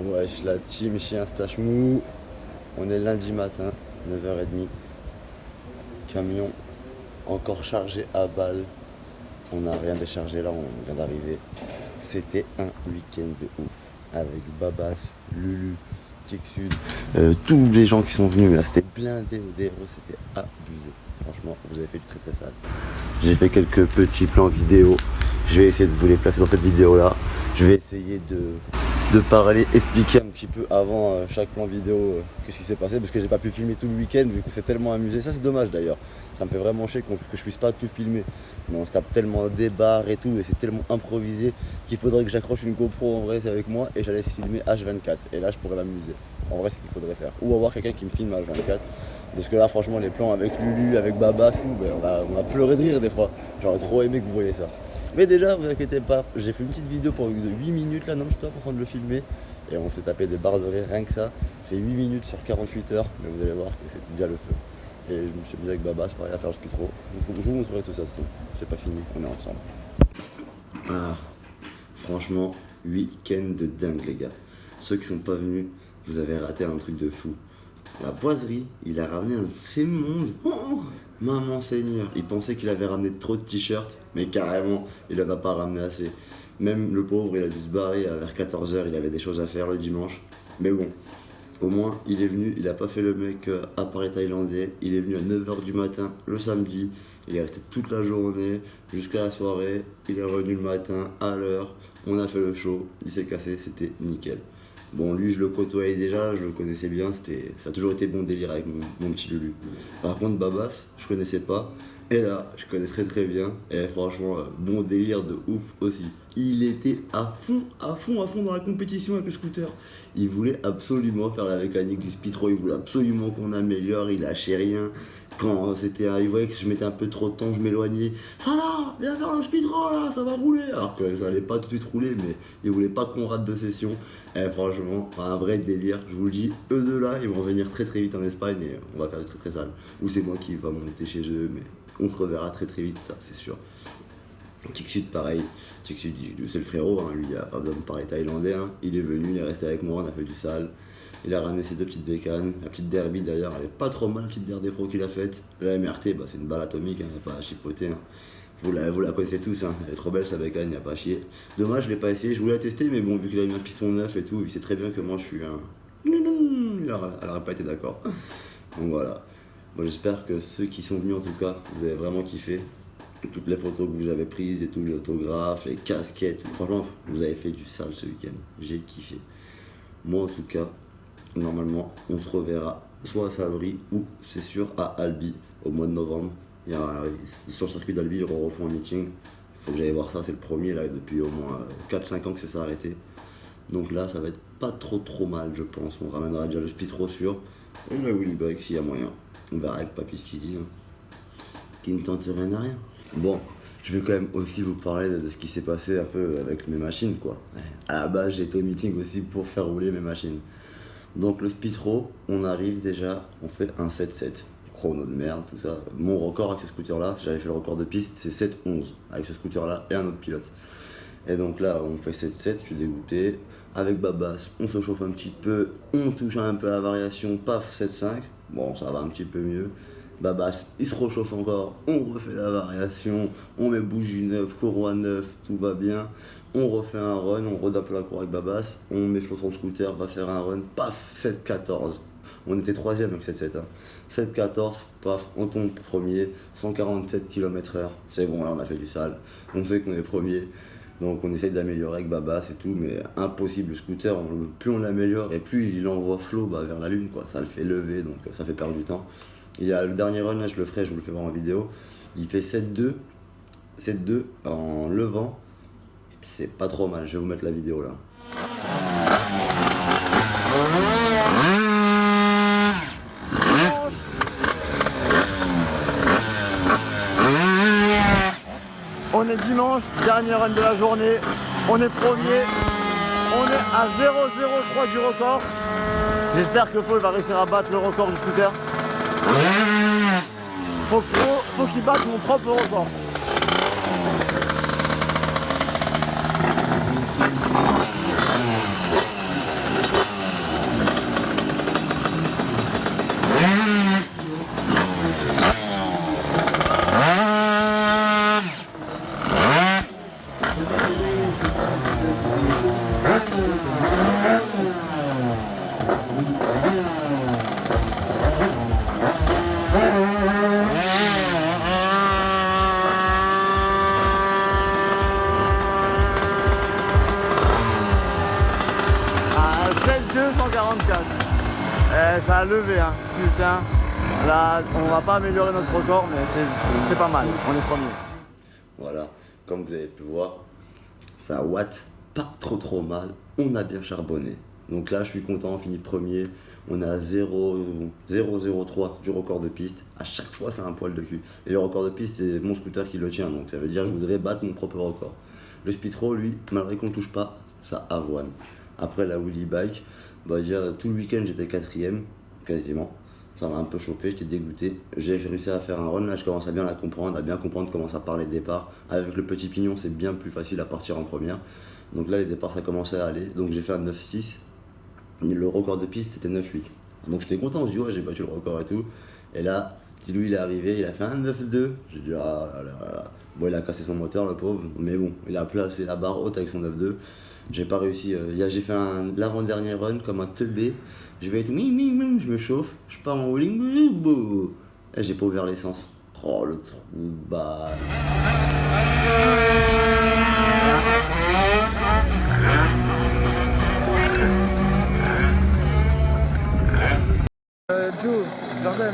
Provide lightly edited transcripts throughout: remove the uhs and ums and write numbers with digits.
Wesh, la team chien stache mou. On est lundi matin, 9h30. Camion encore chargé à balle. On n'a rien déchargé là, on vient d'arriver. C'était un week-end de ouf. Avec Babas, Lulu, Tic Sud, tous les gens qui sont venus. Là, c'était blindé au déro, c'était abusé. Franchement, vous avez fait du très très sale. J'ai fait quelques petits plans vidéo. Je vais essayer de vous les placer dans cette vidéo là. Je vais essayer de parler, expliquer un petit peu avant chaque plan vidéo qu'est-ce qui s'est passé, parce que j'ai pas pu filmer tout le week-end vu qu'on s'est tellement amusé. Ça c'est dommage d'ailleurs, ça me fait vraiment chier que je puisse pas tout filmer, mais on se tape tellement des barres et tout et c'est tellement improvisé qu'il faudrait que j'accroche une GoPro en vrai avec moi et j'allais filmer H24 et là je pourrais m'amuser. En vrai c'est ce qu'il faudrait faire, ou avoir quelqu'un qui me filme H24, parce que là franchement les plans avec Lulu, avec Babas, ben, on a pleuré de rire des fois. J'aurais trop aimé que vous voyez ça. Mais déjà, vous inquiétez pas, j'ai fait une petite vidéo pour 8 minutes là non-stop en train de le filmer. Et on s'est tapé des barres de rire, rien que ça. C'est 8 minutes sur 48 heures, mais vous allez voir que c'était déjà le feu. Et je me suis mis avec Babas, pareil à faire le speedro. Je vous montrerai tout ça, c'est pas fini, on est ensemble. Ah, franchement, week-end de dingue les gars. Ceux qui sont pas venus, vous avez raté un truc de fou. La boiserie, il a ramené un de ces mondes. Oh, maman seigneur, il pensait qu'il avait ramené trop de t-shirts, mais carrément, il en a pas ramené assez. Même le pauvre, il a dû se barrer vers 14h, il avait des choses à faire le dimanche. Mais bon, au moins, il est venu, il a pas fait le mec à part les Thaïlandais. Il est venu à 9h du matin le samedi, il est resté toute la journée, jusqu'à la soirée. Il est revenu le matin à l'heure, on a fait le show, il s'est cassé, c'était nickel. Bon, lui, je le côtoyais déjà, je le connaissais bien, ça a toujours été bon délire avec mon petit Lulu. Par contre, Babas, je connaissais pas, et là, je connais très très bien, et franchement, bon délire de ouf aussi. Il était à fond dans la compétition avec le scooter. Il voulait absolument faire la mécanique du speedro, il voulait absolument qu'on améliore, il lâchait rien. Quand il voyait que je mettais un peu trop de temps, je m'éloignais. Ça là, viens faire le speedrun là, ça va rouler. Alors que ça allait pas tout de suite rouler, mais il voulait pas qu'on rate de session. Et franchement, un vrai délire. Je vous le dis, eux deux là, ils vont venir très très vite en Espagne et on va faire du très très sale. Ou c'est moi qui va monter chez eux, mais on se reverra très très vite, ça c'est sûr. Tic Sud pareil, Tic Sud c'est le frérot, hein. Lui il a pas besoin de parler thaïlandais, hein. Il est venu, il est resté avec moi, on a fait du sale. Il a ramené ses deux petites bécanes, la petite derby d'ailleurs, elle est pas trop mal la petite derby pro qu'il a faite. La MRT, bah, c'est une balle atomique, hein, y a pas à chipoter. Hein. Vous la connaissez tous, hein. Elle est trop belle sa bécane, y a pas à chier. Dommage, je l'ai pas essayé, je voulais la tester, mais bon, vu qu'il a mis un piston neuf et tout, il sait très bien que moi je suis un. Elle aurait pas été d'accord. Donc voilà. Bon, j'espère que ceux qui sont venus en tout cas, vous avez vraiment kiffé. Toutes les photos que vous avez prises et tous les autographes, les casquettes, franchement, vous avez fait du sale ce week-end. J'ai kiffé. Moi en tout cas, normalement, on se reverra soit à Sabri ou c'est sûr à Albi au mois de novembre. Sur le circuit d'Albi, ils refont un meeting. Il faut que j'aille voir ça, c'est le premier là depuis au moins 4-5 ans que ça s'est arrêté. Donc là, ça va être pas trop mal, je pense. On ramènera déjà le speedro sûr. Et le Willy Bike s'il y a moyen. On verra avec Papy ce qu'il dit. Hein. Qui ne tente rien à rien. Bon, je vais quand même aussi vous parler de ce qui s'est passé un peu avec mes machines quoi. À la base, j'ai été au meeting aussi pour faire rouler mes machines. Donc le speedro, on arrive déjà, on fait un 7-7. Chrono de merde, tout ça. Mon record avec ce scooter là, j'avais fait le record de piste, c'est 7-11 avec ce scooter là et un autre pilote. Et donc là, on fait 7-7, je suis dégoûté. Avec Babas, on se chauffe un petit peu, on touche un peu à la variation, paf, 7-5. Bon, ça va un petit peu mieux. Babas, il se réchauffe encore, on refait la variation, on met bougie neuve, courroie neuve, tout va bien. On refait un run, on redape la cour avec Babas, on met flot sur le scooter, va faire un run, paf, 7-14. On était troisième avec 7-7. Hein. 7-14, paf, on tombe premier, 147 km/h. C'est bon, là on a fait du sale, on sait qu'on est premier. Donc on essaye d'améliorer avec Babas et tout, mais impossible, le scooter, plus on l'améliore et plus il envoie flot vers la lune, quoi. Ça le fait lever, donc ça fait perdre du temps. Il y a le dernier run, là je le ferai, je vous le fais voir en vidéo. Il fait 7-2 en levant. C'est pas trop mal, je vais vous mettre la vidéo là. On est dimanche, dernier run de la journée, on est premier, on est à 0,03 du record. J'espère que Paul va réussir à battre le record du scooter. Faut qu'il batte mon propre record. 244. Ça a levé, hein. Putain. Là, on va pas améliorer notre record, mais c'est pas mal. On est premier. Voilà, comme vous avez pu voir, ça watt pas trop mal. On a bien charbonné. Donc là, je suis content, on finit premier. On a 0,003 du record de piste. À chaque fois, c'est un poil de cul. Et le record de piste, c'est mon scooter qui le tient. Donc ça veut dire que je voudrais battre mon propre record. Le Speedro, lui, malgré qu'on touche pas, ça avoine. Après la Wheelie Bike, bah, dire, tout le week-end, j'étais 4ème, quasiment. Ça m'a un peu chauffé, j'étais dégoûté. J'ai réussi à faire un run, là je commence à bien la comprendre, à bien comprendre comment ça part les départs. Avec le petit pignon, c'est bien plus facile à partir en première. Donc là, les départs, ça commençait à aller. Donc j'ai fait un 9,6. Le record de piste, c'était 9,8. Donc j'étais content, je dis ouais, j'ai battu le record et tout. Et là, Tilou, il est arrivé, il a fait un 9,2. J'ai dit ah là là là. Bon, il a cassé son moteur, le pauvre. Mais bon, il a placé la barre haute avec son 9,2. J'ai pas réussi. J'ai fait l'avant-dernier run comme un teubé. Je vais être je me chauffe, je pars en wheeling, et j'ai pas ouvert l'essence. Oh le trou de balle. Joe, Jordan.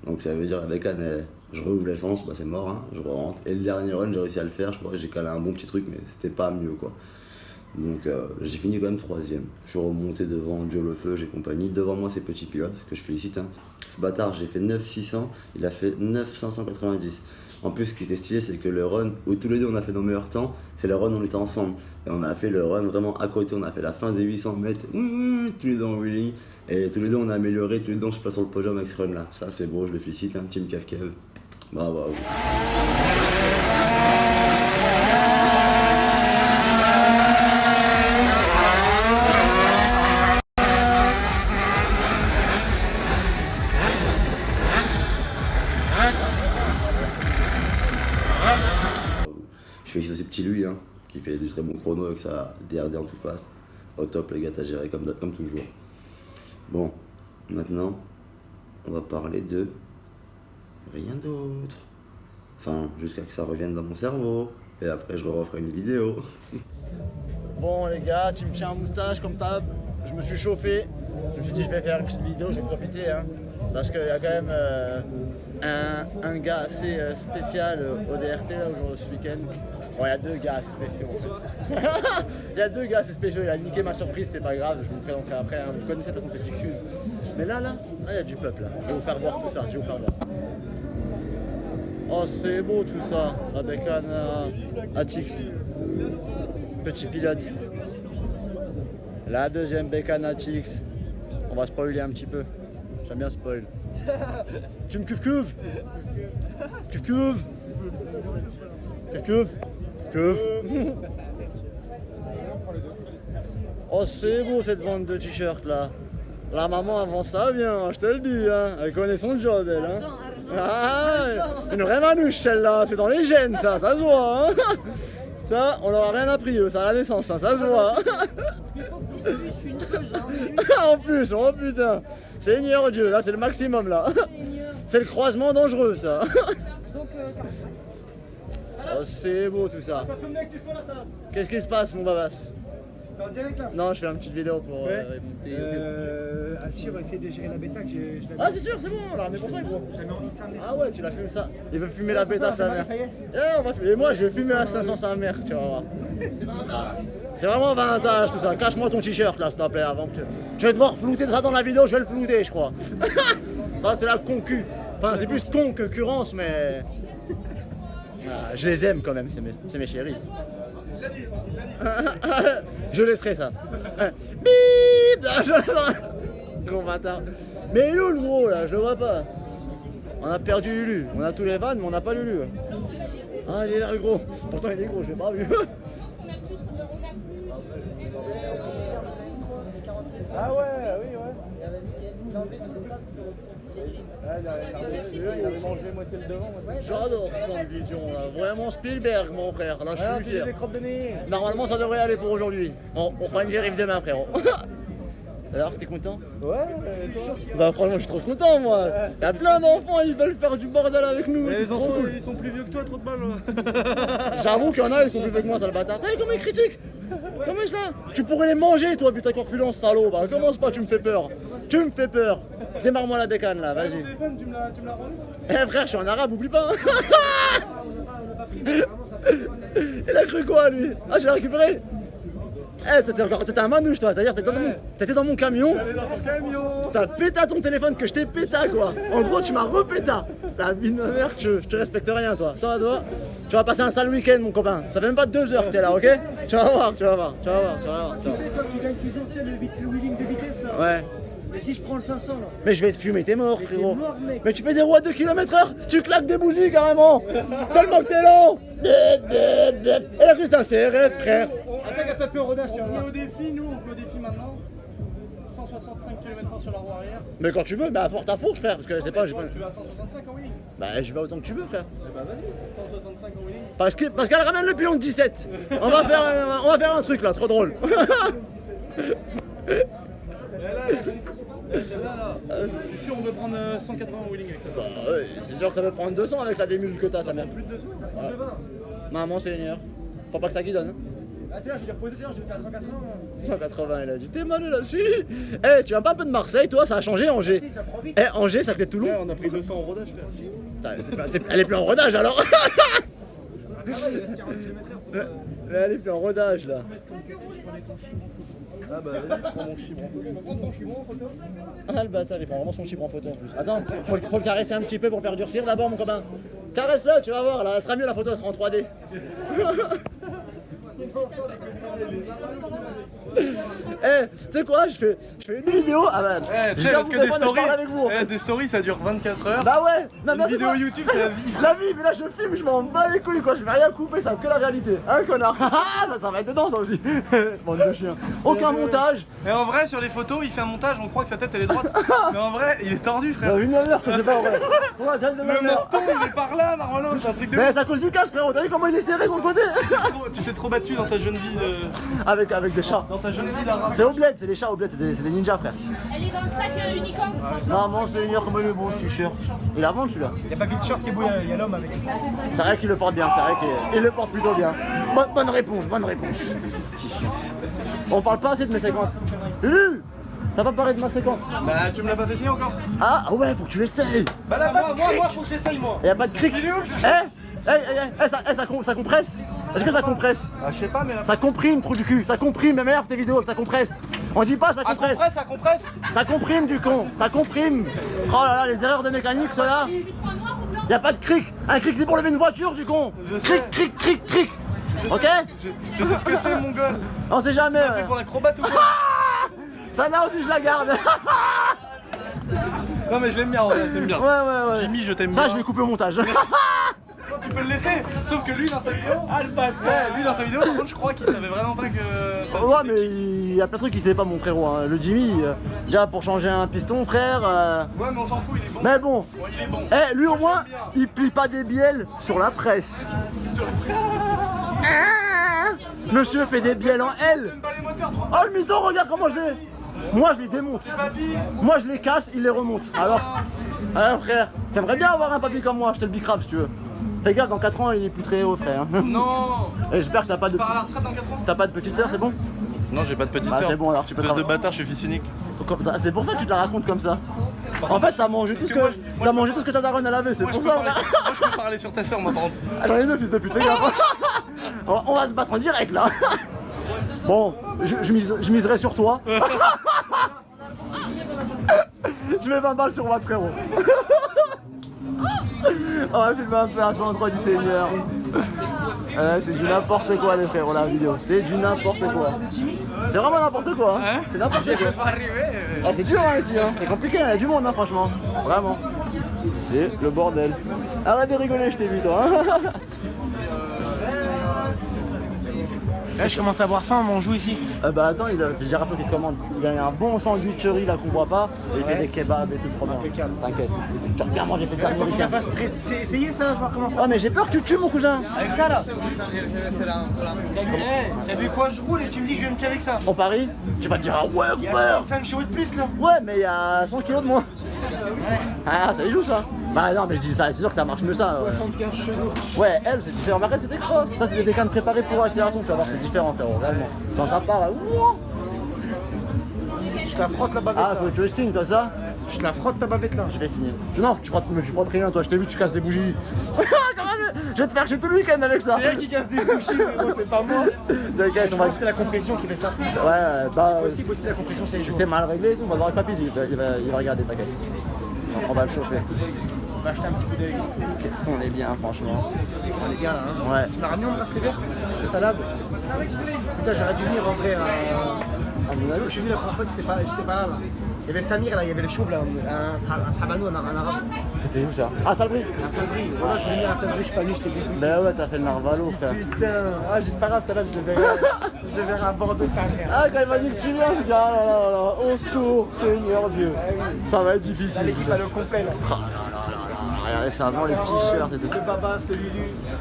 Donc ça veut dire avec Anne, je rouvre l'essence, bah c'est mort, hein, je rentre. Et le dernier run, j'ai réussi à le faire, je crois que j'ai calé un bon petit truc, mais c'était pas mieux quoi. Donc j'ai fini quand même 3ème. Je suis remonté devant Joe Lefeu et compagnie. Devant moi, c'est Petit Pilote, que je félicite. Hein. Ce bâtard, j'ai fait 9,600, il a fait 9,590. En plus, ce qui était stylé, c'est que le run où tous les deux on a fait nos meilleurs temps, c'est le run où on était ensemble. Et on a fait le run vraiment à côté, on a fait la fin des 800 mètres, tous les deux en wheeling. Et tous les deux on a amélioré, tous les deux on se place sur le podium avec ce run là. Ça c'est beau, je le félicite, hein, Team Kev. Bravo. Je félicite aussi Petit Lui, hein, qui fait des très bons chronos avec sa DRD en tout face. Au top les gars, t'as géré comme toujours. Bon, maintenant, on va parler de rien d'autre. Enfin, jusqu'à que ça revienne dans mon cerveau. Et après, je referai une vidéo. Bon les gars, tu me tiens un moustache comme d'hab. Je me suis chauffé. Je me suis dit je vais faire une petite vidéo, je vais profiter. Hein, parce qu'il y a quand même un gars assez spécial au DRT là, ce week-end. Bon, il y a deux gars assez spéciaux. Il y a deux gars assez spéciaux. Il a niqué ma surprise, c'est pas grave, je vous présenterai après. Hein. Vous connaissez de toute façon, c'est Jixun. Mais là, il y a du peuple. Là. Je vais vous faire voir tout ça. Je vais vous faire voir. Oh, c'est beau tout ça. La bécane à Tix. Petit Pilote. La deuxième bécane à Tix. On va spoiler un petit peu. J'aime bien spoil. Tu me cuves. Oh c'est beau cette vente de t-shirts là. La maman avant ça bien, je te le dis, hein. Elle connaît son job elle. Hein. Ah, une vraie manouche celle-là, c'est dans les gènes ça se voit. Hein. Ça, on leur a rien appris eux, ça à la naissance, hein, ça se voit. En plus, oh putain. Seigneur Dieu, là c'est le maximum là. C'est le croisement dangereux ça. Oh, c'est beau tout ça. Qu'est-ce qui se passe mon babas? T'es en direct là? Non, je fais une petite vidéo pour monter. Assis, on va essayer de gérer la bêta que je l'avais. Ah c'est sûr, c'est bon, on l'a ramené pour ça gros. J'avais envie de ça, mais. Ah ouais, tu l'as fumé ça. Il veut fumer la bêta sa mère. Ça y est. On va fumer. Et moi je vais fumer à 500 sa mère, tu vas voir. C'est vraiment vintage tout ça. Cache-moi ton t-shirt là s'il te plaît avant que je vais devoir flouter ça dans la vidéo, je vais le flouter je crois. Ça c'est la concu. Enfin c'est plus con que currence mais. Ah, je les aime quand même, c'est mes chéris. Je laisserai ça. Bip. Gros bâtard. Mais il est où le gros là? Je le vois pas. On a perdu Lulu. On a tous les vannes mais on n'a pas Lulu. Ah il est là le gros. Pourtant il est gros, je l'ai pas vu. Ah ouais, oui, ouais. Il avait mangé moitié le devant. J'adore cette grande vision là. Vraiment Spielberg, mon frère. Là, je suis fier. des crottes de nez. Normalement, ça devrait aller pour aujourd'hui. On fera une vérif demain, frérot. Alors, t'es content? Ouais, et toi? Bah, franchement, je suis trop content, moi. Il y a plein d'enfants, ils veulent faire du bordel avec nous. C'est Les trop enfants, cool. ils sont plus vieux que toi, trop de balles. J'avoue qu'il y en a, ils sont plus vieux que moi, ça le bâtard. T'as vu comment ils critiquent? Comment ça? Tu pourrais les manger, toi, putain, corpulence, salaud. Bah, commence pas, tu me fais peur. Tu me fais peur. Démarre-moi la bécane, là, vas-y. Ton téléphone, tu me l'as rendu? Eh frère, je suis en arabe, oublie pas. Il a cru quoi, lui? Ah, je l'ai récupéré. Eh, t'étais un manouche, toi. C'est-à-dire, t'étais dans mon camion. Allez dans ton camion. T'as péta ton téléphone que je t'ai péta, quoi. En gros, tu m'as repéta. La vie de ma mère, je te respecte rien, toi. Toi, tu vas passer un sale week-end, mon copain. Ça fait même pas 2 heures que t'es là, ok? Tu vas voir. Tu sais, toi, tu gagnes toujours, tu sais, le wheeling de vitesse là. Ouais. Mais si je prends le 500 là. Mais je vais te fumer, t'es mort, Mais t'es frérot. mort, mec. Mais tu fais des roues à 2 km/h, tu claques des bougies carrément. Tellement que t'es lent. Et la c'est un CRF, frère. Attends, qu'elle s'appelle au rodage, tu vois. On est au défi, nous, on est au défi maintenant. 165 km/h sur la roue arrière. Mais quand tu veux, bah force ta fourche, frère, parce que c'est pas. Toi, tu vas à 165 en wheeling. Bah, j'y vais autant que tu veux, frère. Eh bah vas-y, 165 en wheeling. Parce qu'elle ramène le pion de 17. On va faire un truc là, trop drôle. Je suis sûr, on veut prendre 180 en wheeling avec ça. Bah, ouais, c'est sûr que ça peut prendre 200 avec la démule que t'as, sa mère. Plus de 200, ça prend de 20. Maman, c'est une heure. Faut pas que ça guidonne. Ah, tu vois, j'ai reposé d'ailleurs, j'étais à 180. 180, il a dit, t'es mal là, si. Eh, tu viens pas un peu de Marseille, toi, ça a changé, Angers. Si, ça prend vite. Eh, Angers, ça fait Toulon. Ouais, on a pris 200 en rodage, frère. Elle est plus en rodage alors. Ça va, il reste 40 km/h. Elle est plus en rodage là. Ah bah vas-y, prends mon chibre en photo. Prends ton chibre en photo. Ah le bâtard, il prend vraiment son chibre en photo en plus. Attends, faut le caresser un petit peu pour faire durcir d'abord mon copain. Caresse-le, tu vas voir, là, elle sera mieux la photo, elle sera en 3D. Eh, tu sais quoi, je fais une vidéo. Ah bah, Tu sais, parce que avec vous. des stories ça dure 24 heures. Bah ouais, non, mais Une vidéo YouTube c'est la vie. La vie, mais là je filme, je m'en bats les couilles quoi, je vais rien couper, ça que la réalité. Hein connard. ça va être dedans ça aussi. Bande de chiens. Aucun montage. Mais en vrai sur les photos il fait un montage, on croit que sa tête elle est droite. Mais en vrai il est tordu frère. Une heure que je sais pas en vrai. Ouais, viens de ma Le mère. menton il est par là normalement, c'est un truc de Mais ouf. c'est à cause du casque frérot, t'as vu comment il est serré sur le côté. Tu t'es trop battu dans ta jeune vie Avec des chats. dans ta jeune vie d'arabe. C'est au bled, c'est des chats au bled, c'est des ninjas frère. Elle est dans le sac unicorn. Maman c'est une heure comme il est beau ce t-shirt. Il a vendu celui-là. Y'a pas que le t-shirt qui est beau, y'a l'homme avec. C'est vrai qu'il le porte bien, c'est vrai qu'il le porte plutôt bien. Bonne réponse, bonne réponse. On parle pas assez de mes 50. Lulu, t'as pas parlé de ma 50. Bah tu me l'as pas fait finir encore. Ah ouais, faut que tu l'essayes. Bah là moi faut que j'essaye moi. Y'a pas de cric. Ça compresse. Est-ce que ça compresse? Bah je sais pas mais là. Ça comprime, trou du cul. Ça comprime, mais merde tes vidéos, ça compresse. On dit pas ça Ah compresse. ça compresse. Ça comprime du con. Ça comprime. Oh là là, les erreurs de mécanique, ça là. Y'a pas de cric. Un cric c'est pour lever une voiture du con. Je sais. Cric. Ok? Je sais ce que c'est mon gars. On sait jamais. T'es pour l'acrobate ou quoi? Ça là aussi je la garde. Non mais je l'aime bien, ouais, j'aime bien. Ouais. Jimmy je t'aime bien. Ça je vais couper au montage. Tu peux le laisser, sauf que lui dans sa vidéo, lui dans sa vidéo, par contre je crois qu'il savait vraiment pas que ça se Ouais faisait. mais il y a plein de trucs qu'il savait pas mon frérot. Hein. Le Jimmy, déjà pour changer un piston frère. Ouais mais on s'en fout, il est bon. Mais bon, Ouais, il est bon. lui au moins, il plie pas des bielles sur la presse. Monsieur fait des bielles en L. T'aimes pas les moteurs trop. Oh le mytho, regarde comment je les... Moi je les démonte. Papy. Moi je les casse, il les remonte. Alors frère, t'aimerais bien avoir un papy comme moi, je te le bicrave si tu veux. Fais gaffe, dans 4 ans il est plus très haut frère. Non. Et j'espère que t'as pas de Par à la petite... retraite dans 4 ans. T'as pas de petite sœur, c'est bon? Non j'ai pas de petite Bah sœur. c'est bon alors, tu peux Espèce de travailler. bâtard, je suis fils unique. C'est pour ça que tu te la racontes comme ça. En fait t'as mangé tout ce que moi, que... T'as mangé tout ce que ta daronne a lavé, c'est Moi je, pour peux ça. parler sur... moi je peux parler sur ta sœur moi par contre. Ah, j'en ai deux fils de pute, fais gaffe. On va se battre en direct là. Bon, je miserai sur toi. Je mets 20 balles sur moi frérot. On va filmer un peu à 103 du Seigneur. C'est du n'importe quoi les frérots la vidéo. C'est du n'importe quoi. C'est vraiment n'importe quoi. Hein. C'est n'importe quoi. Pas arrivé. Ah, c'est dur hein, ici, hein. C'est compliqué, il y a du monde hein, franchement. Vraiment. C'est le bordel. Arrête de rigoler, je t'ai vu toi. Hein. Là, je commence à avoir faim, mais on joue ici. Bah attends, c'est Gérard qui te commande. Il a un bon sandwicherie là qu'on voit pas. Et il fait des kebabs et tout trop bien. T'inquiète. Tu as bien mangé tes derniers Faut que tu la week-ends. fasses essayer ça, voir comment ça. Ah mais j'ai peur que tu te tues mon cousin. Avec ça là. T'as vu quoi je roule et tu me dis que je vais me tuer avec ça. On parie, tu vas te dire ah ouais Il y a frère. 35 chevaux de plus là. Ouais mais il y a 100 kilos de moins. Ah ça y joue ça. Bah non mais je dis ça, c'est sûr que ça marche mieux ça. 75 chevaux. Ouais elle c'est différent. Mais après c'était cross. Ça c'était des cannes préparées pour l'accélération, tu vas voir c'est différent frérot, vraiment. Quand ça part là, ouah. Je te la frotte la bavette Ah là. faut que tu le signes toi ça. Je te la frotte ta bavette là. Je vais signer. Non, tu prends rien, toi, je t'ai vu, tu casses des bougies. Je vais te faire chier tout le week-end avec ça. C'est elle qui casse des bougies, frérot, c'est pas moi. T'inquiète, on va. C'est la compression qui fait ça. Ouais, bah. C'est possible aussi la compression, c'est les jours. C'est mal réglé et tout, on va voir avec papy, il va regarder, t'inquiète. On va le chauffer. On va acheter un petit coup d'œil. Qu'est-ce qu'on est bien, franchement. Oh, les gars là, hein. Ouais. Tu m'as ramené mon bracelet vert de salade. Putain, j'aurais dû venir en vrai. Je suis venu la première fois, j'étais pas là. Il y avait Samir là, il y avait le chauve là, un sahabano, un arabe. C'était où ça? Ah, Salbris. Un Sabri. Voilà, je suis venu à Sabri, je suis pas venu, je t'ai dégoûté. Bah ouais, t'as fait le narvalo, frère. Putain, ah, j'ai pas grave, celle-là, je le verrai à bord de sa mère. Ah, quand il m'a dit que tu viens, je dis ah là là là, au secours, Seigneur Dieu. Ça va être difficile. Là, l'équipe a le complet là. Regardez ça avant les t-shirts et tout. Le Babas, le Lulu.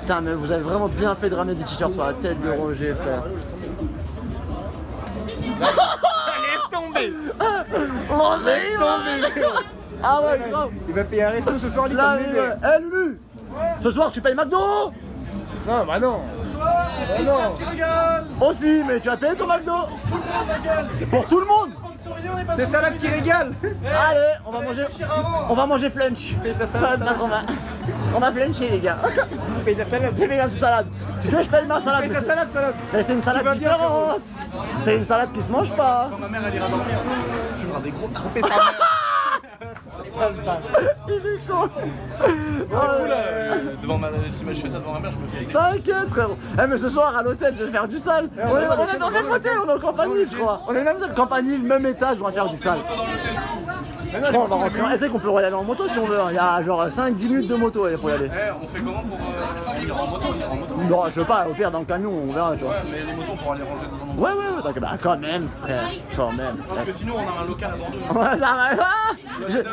Putain, mais vous avez vraiment bien fait de ramener des t-shirts sur la tête de Roger, frère. Laisse tomber. Ah ouais, grave. Il va payer un resto ce soir, il Là, comme bébé. hé Lulu, ce soir tu payes McDo? Non, bah non. Bah non. Aussi, mais tu vas payer ton McDo. C'est pour tout le monde. C'est salade qui régale. Allez, on va manger flunch. Paye sa Ça va salade. être pas trop mal. On va fluncher les gars. Paye ta salade. J'ai payé une petite salade. Tu veux que je paye ma salade? Paye mais sa c'est- salade, salade. Mais c'est une salade vas bien, différente. C'est une salade qui se mange pas. Quand ma mère elle ira dormir, tu feras des gros tapés sa mère. Il est con. Fou là, si je fais ça devant ma mère, je me fais des. T'inquiète frérot. Eh mais ce soir à l'hôtel je vais faire du sale. On est dans le même hôtel, on est en Campanile je crois. On est même dans le Campanile, même étage, on va faire du sale. Je crois on va rentrer. Tu sais qu'on peut y aller en moto si on veut. Il y a genre 5-10 minutes de moto pour y aller. Eh, on fait comment pour. On ira en moto, Non, je veux pas, au pire dans le camion on verra tu vois. Ouais, mais les motos pour aller ranger dans un endroit. Ouais, t'inquiète, bah quand même frère, quand même. Parce que sinon on a un local à Bordeaux. Ouais, ça va. Ah,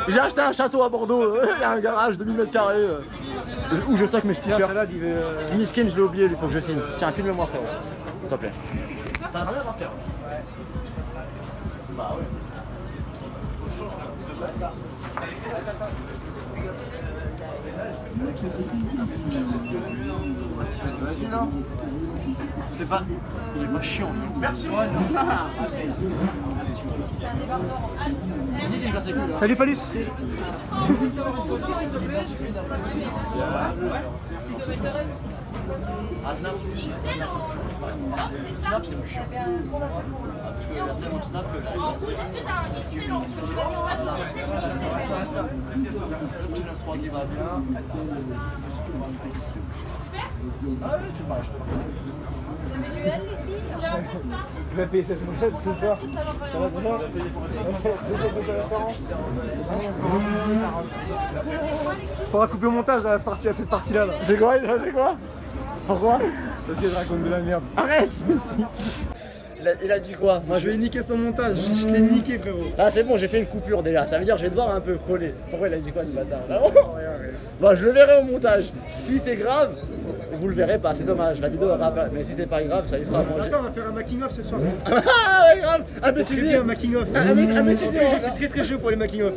j'ai acheté un château à Bordeaux, il y a un garage de 1000 m², où je stocke mes Tiens, t-shirts. salade, il veut. Miskin, je l'ai oublié, il faut que je signe. Tiens, filme-moi frérot, s'il te plaît. T'as rien à faire. Bah ouais. Vas-y non. C'est pas. Il est pas chiant. Merci moi. Salut Phallus. Ah, Snap. Snap, c'est plus chiant. Parce que j'ai tellement de Snap que je En rouge, est-ce que t'as un excellent parce que je vais dire, on va te laisser. le petit 9-3 qui va bien. Ah oui, tu marches. Il va payer sa salade ce soir. Ça va bien. Faudra couper au montage à cette partie-là. Là. C'est quoi? Pourquoi? Parce que je raconte de la merde. Arrête! Il a dit quoi? Moi je vais niquer son montage, je l'ai niqué frérot. Là c'est bon, j'ai fait une coupure déjà, ça veut dire que je vais devoir un peu coller. Pourquoi il a dit quoi ce bâtard? Bah je le verrai au montage. Si c'est grave, vous le verrez pas, c'est dommage, la vidéo va pas. Mais si c'est pas grave, ça y sera mangé. Attends, on va faire un making of ce soir. Ah ouais grave! Un C'est bêtisier! bien un making of. Un bêtisier! Je suis très très chaud pour les making of.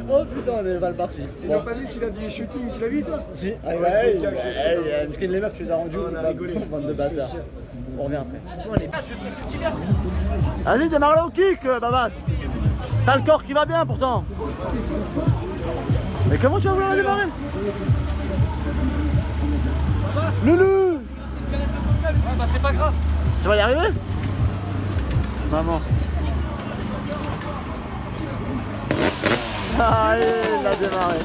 Oh putain, on est mal parti. Ils n'ont pas vu s'il a du shooting, tu l'as vu toi? Si, ah ouais, parce que les meufs, je les ai rendus, On a rigolé. bande de bâtards. On revient après. Bon, les Vas-y, démarre-le au kick, Babas. T'as le corps qui va bien pourtant. Mais comment tu vas vouloir la démarrer? Loulou! bah c'est pas grave. Tu vas y arriver? Maman. Allez, il a démarré.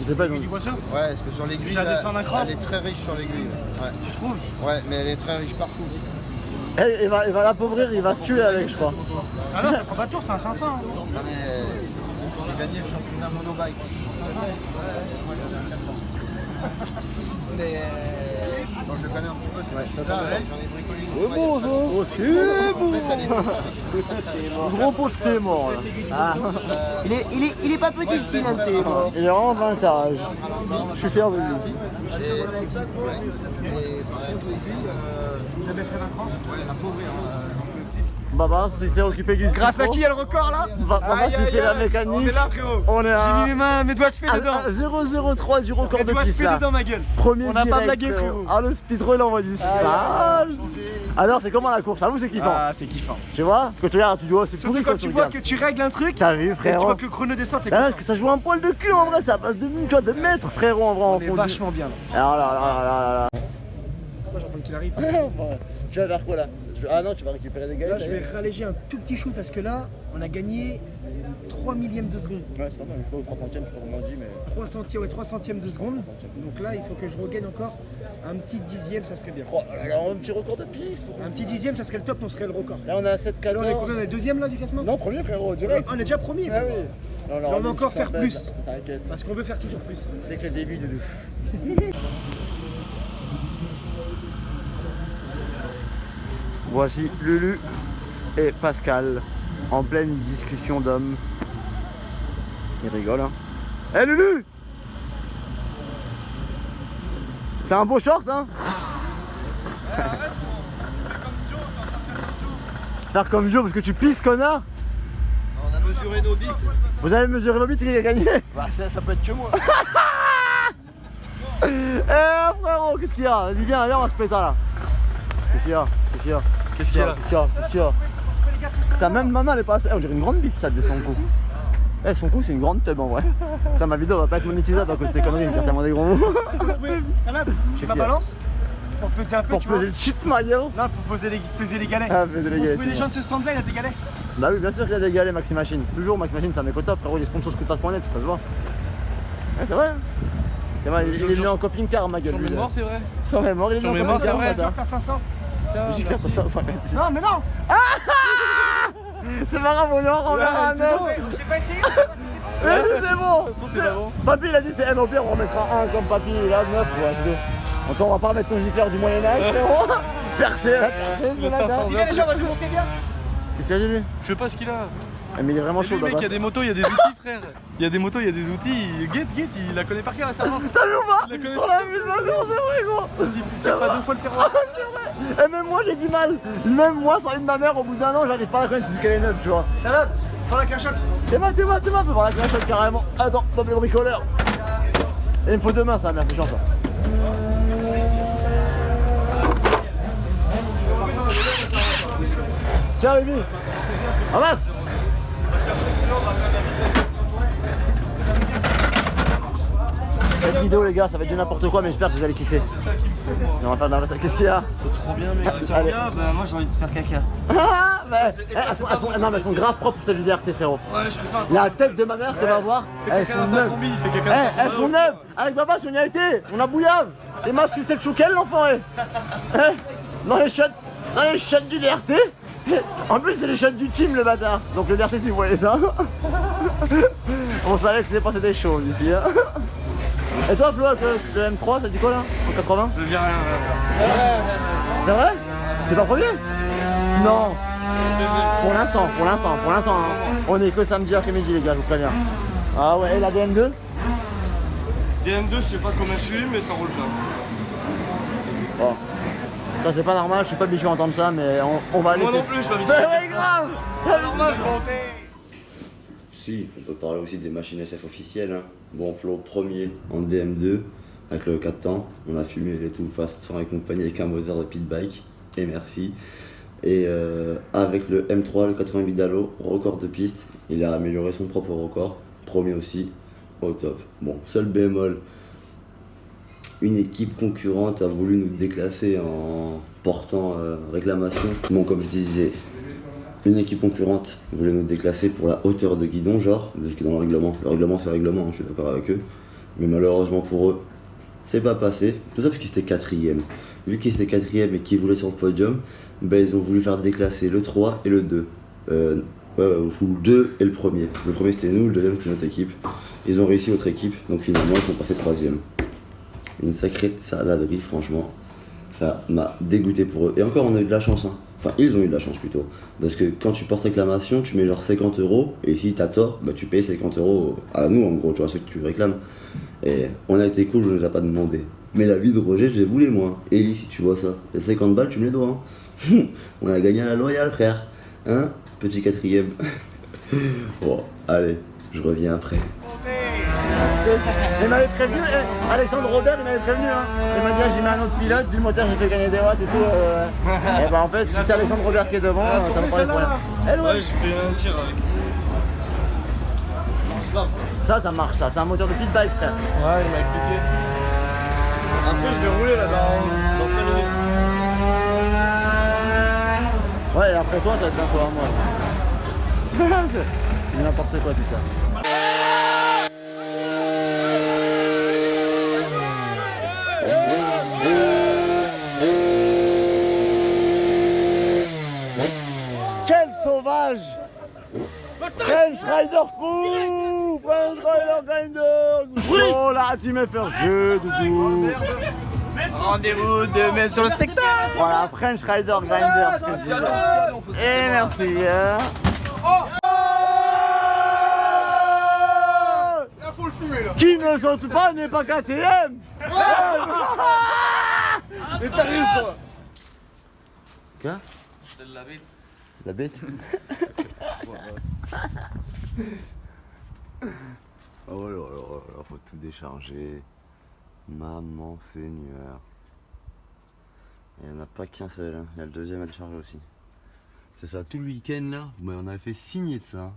sais pas. Tu vois ça? Ouais, parce que sur l'aiguille, Déjà descendre un cran. elle est très riche sur l'aiguille. Ouais. Tu trouves? Ouais, mais elle est très riche partout. Eh, il va l'appauvrir, il va se tuer avec, je crois. Ah non, ça prend pas de tour, c'est un 500. Hein. Non mais j'ai gagné le championnat monobike. Mais bon, je le connais un petit peu, c'est là, j'en ai bricolé. C'est bon ça. Oh, c'est bon. Gros pot de c'est mort là. Ah. Il est pas petit, si Nanté. Il est vraiment vintage. Je suis fier de lui. Et par contre, l'aiguille, Je baisserai d'un cran. ouais, appauvrir. Baba, il s'est occupé du Grâce à qui il y a le record là? Baba, il fait la mécanique. On est là, frérot. On est à... J'ai mis mes doigts de fée dedans. 0,03 du record Mes de doigts de piste fée là. dedans, ma gueule. Premier On n'a pas direct, blagué, frérot. Ah, le speedrun, il envoie du sale. Alors, c'est comment la course? Avoue, c'est kiffant. Ah, c'est kiffant. Tu vois? Quand tu regardes, tu dis, oh, c'est Surtout pourri quand quand tu vois regardes. que tu règles un truc T'as vu, et tu frérot? vois que le chrono descend, t'es Ah, content. parce que ça joue un poil de cul en vrai, ça passe de, tu vois, de mètres, frérot, en vrai. On en est fond du- vachement bien là. Ah là là là là là. Moi j'entends qu'il arrive. Tu vas faire quoi là? Ah non, tu vas récupérer des gars. Là, je vais ralléger un tout petit chou parce que là, on a gagné 3 millièmes de seconde. Ouais, c'est pas mal, je sais pas, au 3 centièmes, je sais pas comment on dit, mais. 3 centièmes de seconde. Donc là, il faut que je regagne encore un petit dixième, ça serait bien. Oh là là, un petit record de piste. Un petit dixième, ça serait le top, on serait le record. Là, on a 7-14. Là, on est combien? On est deuxième là du classement? Non, premier frérot, direct. On est déjà premier. Ah oui. Non, on va encore faire plus. T'inquiète. Parce qu'on veut faire toujours plus. C'est que le début de ouf. Voici Lulu et Pascal en pleine discussion d'hommes. Ils rigolent, hein. Hé Lulu! T'as un beau short, hein? Faire comme Joe parce que tu pisses, connard! On a mesuré nos bites. Vous avez mesuré vos bits, qui a gagné? Bah, ça peut être que moi. Eh frérot, qu'est-ce qu'il y a? Vas-y, viens, on va se péter là. Qu'est-ce qu'il y a? Qu'est-ce qu'il y a? Qu'est-ce qu'il y a là? Qu'est-ce qu'il y a? Putain, même maman elle est pas assez. On dirait une grande bite ça de son cou. Eh, son cou c'est une grande tub en vrai. Ça, ma vidéo va pas être monétisable à cause de tes conneries, il me fait tellement des gros mots. Salade, j'ai ma qu'il y a. balance pour peser un peu, Pour tu vois. peser le shit maillot. Non, pour peser les galets. Ah, peser les Vous galets. trouvez les gens de ce stand là, il a des galets? Bah oui, bien sûr qu'il a des galets Maxi Machine. Toujours Maxi Machine, ça m'écoute top, frérot, il est sponsor scootpass.net, ça se voit. Ouais, c'est vrai. C'est vrai, il est venu en camping-car, ma gueule. Sur lui, mémoire, là. c'est vrai. Sans mémoire, il est Sur venu en mémoire, c'est camping-car, vrai. madame. T'as 500. J'ai carte à 500. Non, mais non. C'est pas grave, on lui en renverra un neuf. J'ai pas essayé. Mais c'est bon. Papy il a dit c'est M, au pire on remettra un comme papy, il a 9, ouais, c'est deux. Attends, on va pas remettre ton gifleur du Moyen-Âge, frérot. Percé, de la dame. Si bien les gens, vas-y, montez bien. Qu'est-ce qu'il a dit lui? Je sais pas ce qu'il a. Ah, mais il est vraiment chaud Lui, mec, là-bas. il y a des motos, il y a des outils, frère. Il y a des motos, il y a des outils. Guette, il la connaît par cœur, la servante. T'as vu ou pas? Il la connaît Sur la vue de ma course, c'est vrai gros. Vas-y, tire pas deux fois le ferro. Et même moi j'ai du mal. Même moi sans une de ma mère au bout d'un an j'arrive pas à la connaître vu qu'elle est neuve, tu vois. Salade, faut la clashot. T'es mal, fais voir la clashot carrément. Attends, Bob le bricoleur. Et il me faut deux mains ça, merde, c'est chiant ça. Tiens Rémi, ramasse. Cette vidéo les gars, ça va être du n'importe quoi mais j'espère que vous allez kiffer. On va faire de la... Qu'est-ce qu'il y a? C'est trop bien, mec. Allez. Bah, moi j'ai envie de faire caca. Ah, non mais elles sont grave propres celles du DRT frérot. Ouais, je peux faire. La tête de ma mère que va voir, elles sont neuves. Il fait caca. Elles sont neuves. Avec Baba si on y a été, on a bouillave. Et moi sucé le chouquel l'enfoiré. Dans les chiottes du DRT. En plus c'est les chiottes du team le bâtard. Donc le DRT si vous voyez ça. On savait que c'est passé des choses ici. Hein. Et toi Flo, le M3 ça dit quoi là? En 80? Je dis rien. C'est vrai? T'es pas premier? Non. Pour l'instant, hein. On est que samedi après-midi les gars, je vous préviens. Ah ouais, et la DM2? DM2, je sais pas comment je suis, mais ça roule bien. Bon. Ça c'est pas normal, je suis pas habitué à entendre ça, mais on va laisser. Moi non plus, je suis pas habitué. Ouais, grave! Pas normal. Si, on peut parler aussi des machines SF officielles. Hein. Bon, Flo premier en DM2 avec le 4 temps. On a fumé les tout fast sans accompagner avec un moteur de pit bike. Et merci. Et avec le M3, le 88 Dalo, record de piste. Il a amélioré son propre record. Premier aussi, au top. Bon, seul bémol. Une équipe concurrente a voulu nous déclasser en portant réclamation. Bon, comme je disais, une équipe concurrente voulait nous déclasser pour la hauteur de guidon, genre, parce que dans le règlement c'est le règlement, hein, je suis d'accord avec eux. Mais malheureusement pour eux, c'est pas passé. Tout ça parce qu'ils étaient 4ème. Vu qu'ils étaient 4ème et qu'ils voulaient sur le podium, ben, ils ont voulu faire déclasser le 3 et le 2. Ou le 2 et le premier. Le premier c'était nous, le deuxième c'était notre équipe. Ils ont réussi notre équipe, donc finalement ils sont passés 3ème. Une sacrée saladerie, franchement. Ça m'a dégoûté pour eux. Et encore, on a eu de la chance. Hein. Enfin, ils ont eu de la chance plutôt. Parce que quand tu portes réclamation, tu mets genre 50 €. Et si t'as tort, bah, tu payes 50 € à nous, en gros, tu vois, ceux que tu réclames. Et on a été cool, on ne les a pas demandé. Mais la vie de Roger, je les voulais, moi. Ellie, si tu vois ça, les 50 balles, tu me les dois. Hein. On a gagné à la Loyale, frère. Hein? Petit 4ème. Bon, allez, je reviens après. Il m'avait prévenu, Alexandre Robert, il m'avait prévenu. Hein. Il m'a dit, ah, j'ai mis un autre pilote, du moteur, j'ai fait gagner des watts et tout. Et bah en fait, si c'est Alexandre Robert qui est devant, t'as pas de problème. Ouais, j'ai fait un tir avec. Ça marche, ça. C'est un moteur de pit bike, frère. Ouais, il m'a expliqué. Après, je vais rouler là dans 5 minutes. Ouais, et après toi, ça va être bientôt à moi. C'est n'importe quoi tout ça. Quel sauvage! French Rider Crew! French Rider Grinders! Oh là, tu m'as fait jeu, doudou! Rendez-vous demain sur le spectacle. Voilà, French Rider Grinders, que je dis. Et merci, hein. Qui ne saute pas n'est pas KTM. Mais t'arrives quoi? Quoi? C'est de la bête. La bête. Oh là là, faut tout décharger. Maman Seigneur. Il n'y en a pas qu'un seul, hein. Il y a le deuxième à décharger aussi. C'est ça, tout le week-end là, vous m'en avez fait signer de ça.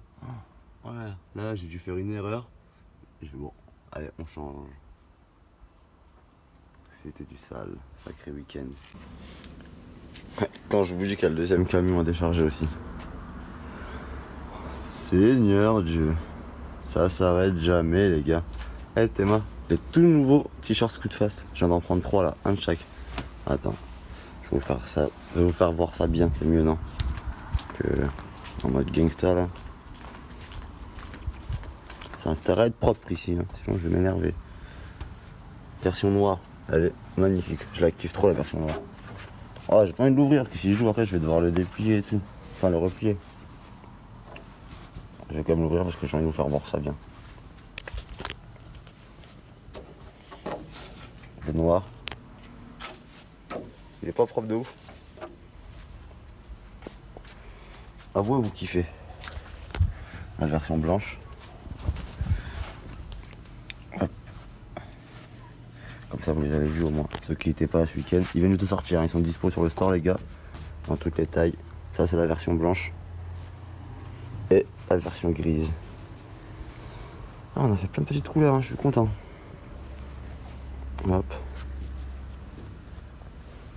Ouais, là j'ai dû faire une erreur. Et je bon, allez, on change. C'était du sale, sacré week-end. Quand je vous dis qu'il y a le deuxième camion à décharger aussi. Seigneur Dieu. Ça s'arrête jamais les gars. Eh Théma, les tout nouveaux t-shirts Scoot Fast. Je viens d'en prendre 3 là, un de chaque. Attends, je vais vous faire ça. Je vais vous faire voir ça bien, c'est mieux non? Que en mode gangsta là. Ça a intérêt à être propre ici, hein. Sinon je vais m'énerver. Version noire, elle est magnifique. Je la kiffe trop la version noire. Oh, j'ai pas envie de l'ouvrir parce que si je joue après je vais devoir le déplier et tout. Enfin le replier. Je vais quand même l'ouvrir parce que j'ai envie de vous faire voir ça bien. Le noir. Il est pas propre de ouf. Avouez, vous kiffez. La version blanche. Hop. Comme ça vous les avez vus au moins. Ceux qui n'étaient pas là ce week-end. Ils viennent juste de sortir, hein. Ils sont dispo sur le store les gars. Dans toutes les tailles. Ça c'est la version blanche. Et la version grise. Ah, on a fait plein de petites couleurs, hein. Je suis content. Hop.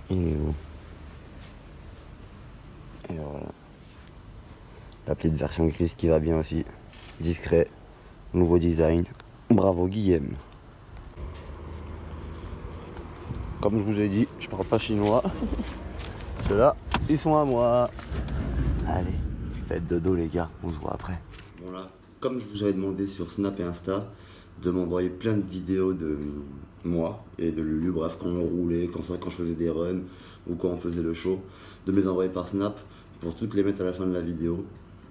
Il est où? Et voilà. La petite version grise qui va bien aussi. Discret. Nouveau design. Bravo Guillaume. Comme je vous ai dit, je parle pas chinois. Ceux-là, ils sont à moi. Allez, faites dodo les gars, on se voit après. Bon là, comme je vous avais demandé sur Snap et Insta, de m'envoyer plein de vidéos de moi et de Lulu, bref, quand on roulait, quand je faisais des runs ou quand on faisait le show, de me les envoyer par Snap pour toutes les mettre à la fin de la vidéo.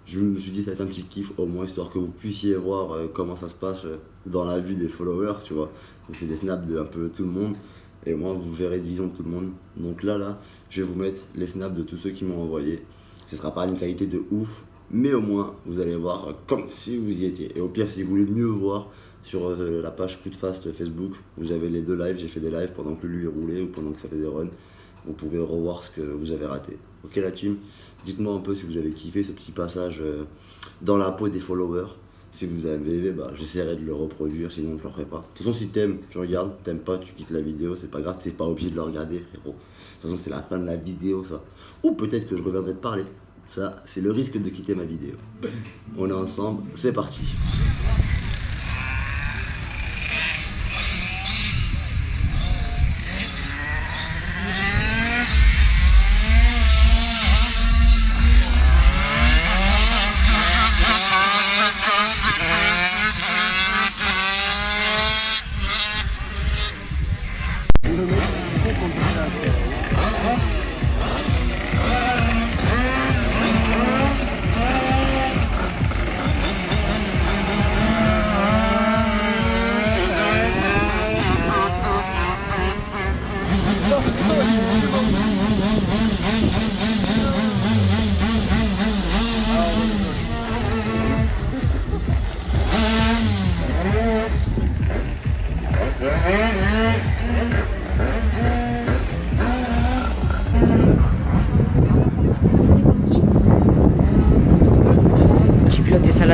Je me suis dit ça va être un petit kiff au moins, histoire que vous puissiez voir comment ça se passe dans la vie des followers, tu vois. C'est des snaps de un peu tout le monde et au moins vous verrez de vision de tout le monde. Donc là, je vais vous mettre les snaps de tous ceux qui m'ont envoyé. Ce sera pas une qualité de ouf, mais au moins vous allez voir comme si vous y étiez. Et au pire, si vous voulez mieux voir, sur la page Scoot Fast Facebook, vous avez les deux lives. J'ai fait des lives pendant que lui est roulé ou pendant que ça fait des runs. Vous pouvez revoir ce que vous avez raté. Ok la team, dites-moi un peu si vous avez kiffé ce petit passage dans la peau des followers. Si vous avez aimé, bah, j'essaierai de le reproduire, sinon je le ferai pas. De toute façon, si t'aimes, tu regardes, t'aimes pas, tu quittes la vidéo, c'est pas grave, t'es pas obligé de le regarder, frérot. De toute façon, c'est la fin de la vidéo, ça. Ou peut-être que je reviendrai te parler. Ça, c'est le risque de quitter ma vidéo. On est ensemble, c'est parti.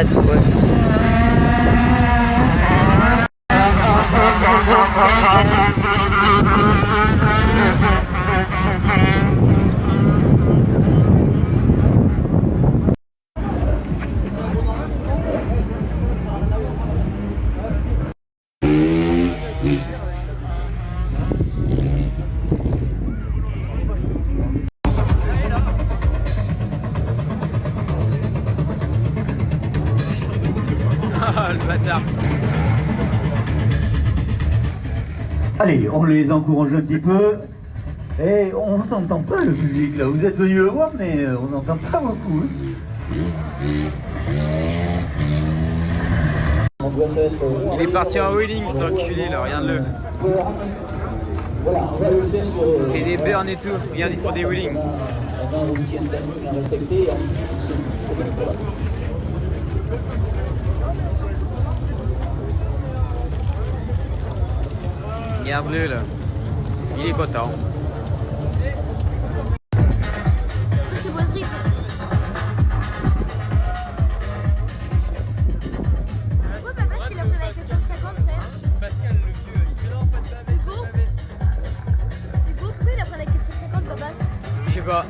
mètres, ouais. Le bâtard. Allez, on les encourage un petit peu. Et on s'entend pas le public là. Vous êtes venus le voir, mais on n'entend pas beaucoup. Il est parti en wheeling, ce enculé là, regarde-le. Il fait des burns et tout, regarde, il fait des wheelings. Regarde-le là, il est content. C'est boiserie. Ouais, papa, c'est la planète 1450, frère. Pascal, le vieux, il fait non, pas de bave. Hugo, pourquoi il a pris la 450, papa? Je sais pas.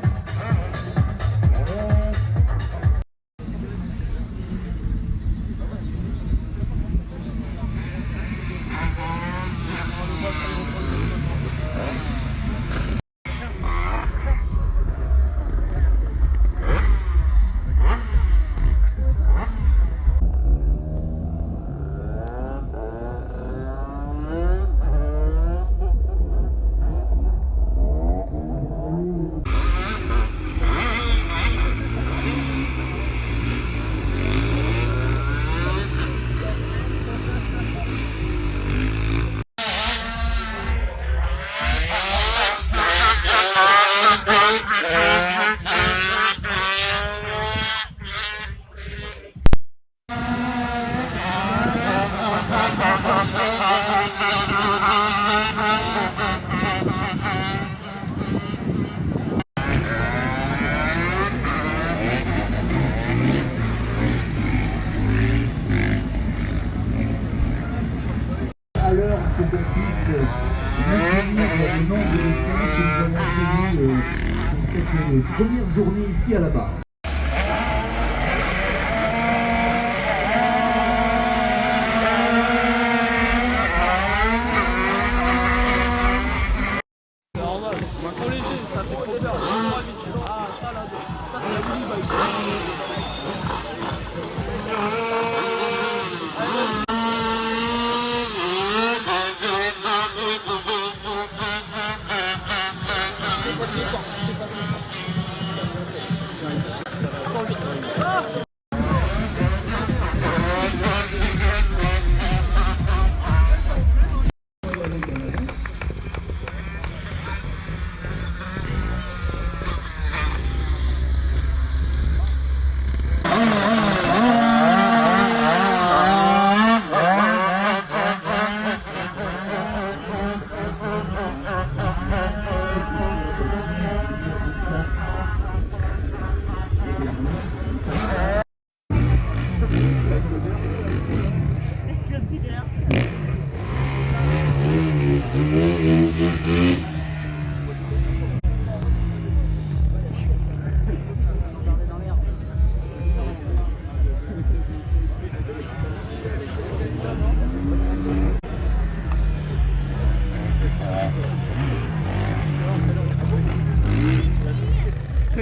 À l'heure pour qu'on puisse maintenir le nombre de séances que nous avons tenues pour cette première journée ici à la barre.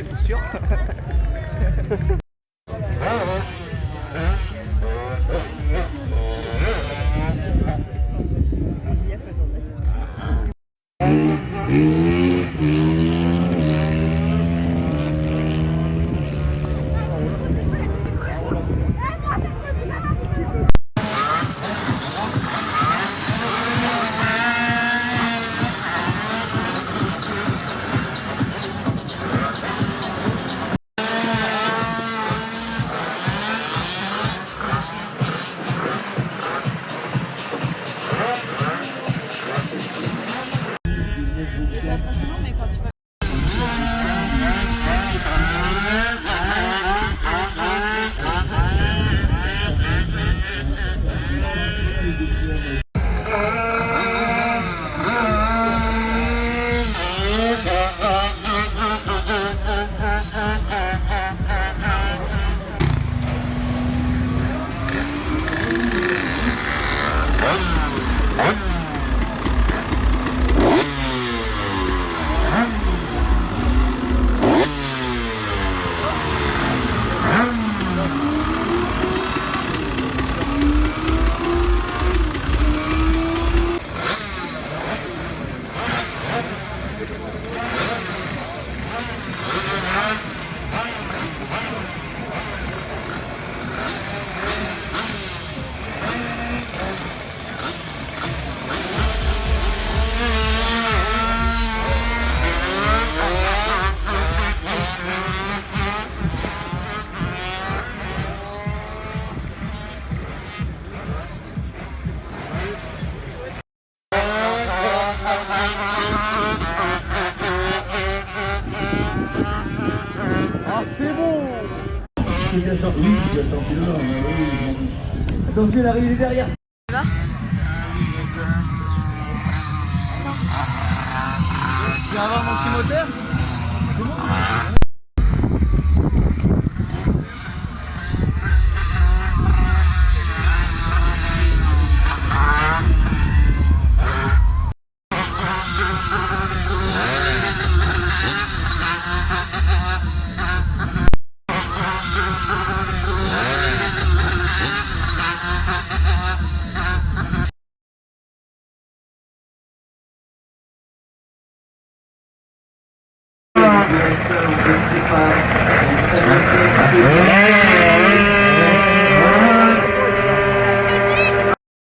C'est sûr. Ah, c'est bon. C'est bien sorti, c'est bien sorti là. Oui. Attention, il arrive, il est derrière. Tu viens avoir mon petit moteur?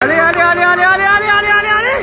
Allez, allez, allez, allez, allez, allez, allez, allez, allez.